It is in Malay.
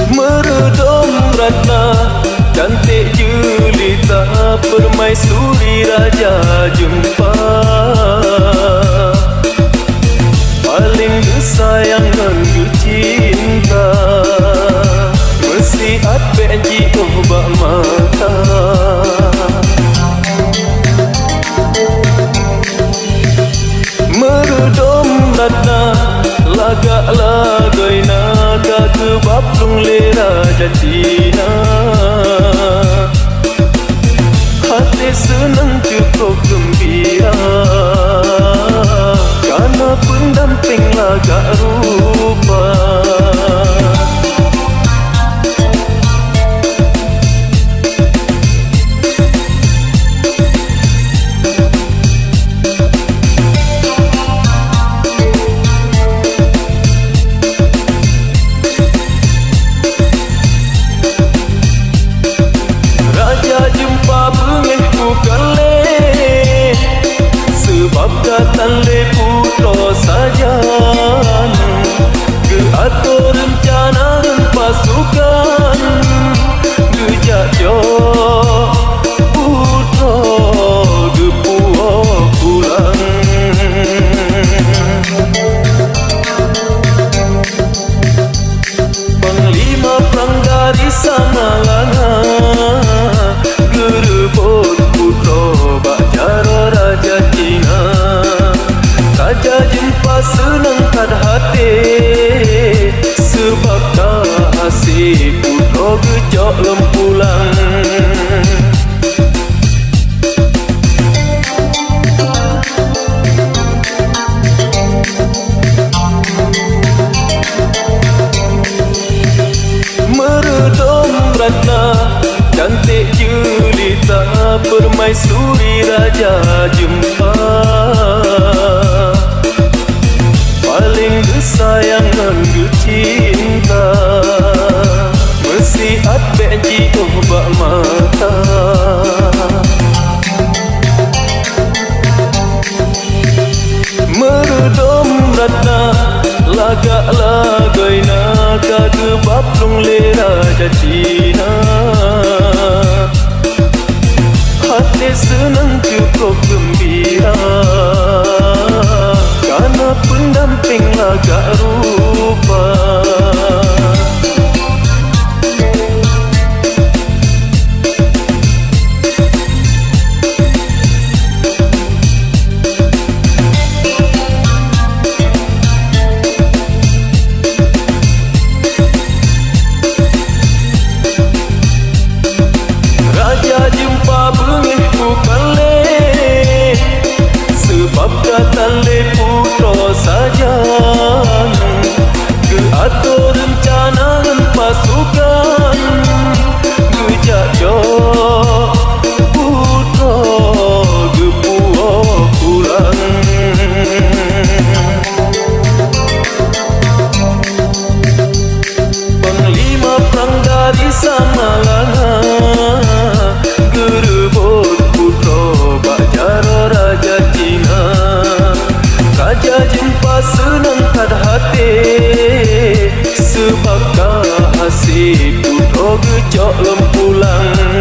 Meredom ratna cantik jelita, permaisuri raja jumpa. Paling disayang dan cinta, mesti benci obat mata. Meredom ratna lagak lagai naga, kebaplung le raja Cina. Hati senang cukup gembira, karena pendamping lagak rupa. Sebab datang le putra sajan, keatur rencana pasukan, gejak jauh putra gepuah pulang. Panglima perang dari Samalanga, gerebut putra Bajara raja Cina. Raja jumpa senangkan hati, sebab kasih putra gejok lempulang. Meredom ratna cantik jelita, permaisuri raja jumpa. Paling disayang dan cinta, mesti benci obat mata. Meredom ratna lagak lagai naga, kebaplung le raja Cina. Hati senang cukup gembira, karena pendamping lagak rupa. Raja jumpa bengih bukan le, sebab datang le putra sajan, keatur rencana pasukan, gejak jauh putra gepuah pulang. Panglima perang dari Samalanga, gerebut putra Bajara raja Cina. Raja jumpa senangkan hati, sebab kasih putra gejok lempulang.